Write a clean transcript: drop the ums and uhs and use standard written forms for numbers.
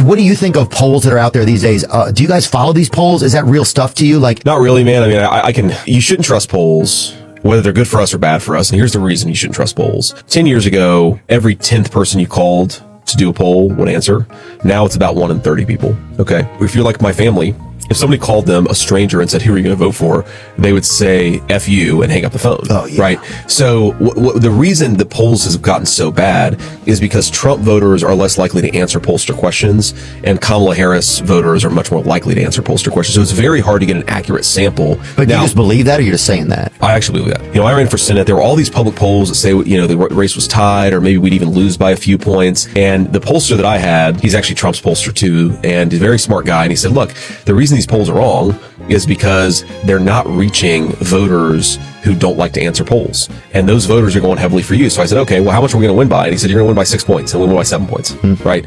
What do you think of polls that are out there these days? Do you guys follow these polls? Is that real stuff to you? Like, not really, man. I mean, you shouldn't trust polls, whether they're good for us or bad for us. And here's the reason you shouldn't trust polls. 10 years ago, every 10th person you called to do a poll would answer. Now it's about 1 in 30 people. Okay. If you're like my family, if somebody called them a stranger and said, who are you going to vote for? They would say, F you, and hang up the phone. Oh, yeah. Right? So the reason the polls have gotten so bad is because Trump voters are less likely to answer pollster questions, and Kamala Harris voters are much more likely to answer pollster questions. So it's very hard to get an accurate sample. but Now, you just believe that, or you're just saying that? I actually believe that. I ran for Senate. There were all these public polls that say, the race was tied, or maybe we'd even lose by a few points. And the pollster that I had, he's actually Trump's pollster too, and he's a very smart guy. And he said, look, the reason these polls are wrong is because they're not reaching voters who don't like to answer polls. And those voters are going heavily for you. So I said, okay, well, how much are we going to win by? And he said, you're going to win by 6 points, and we win by 7 points, right?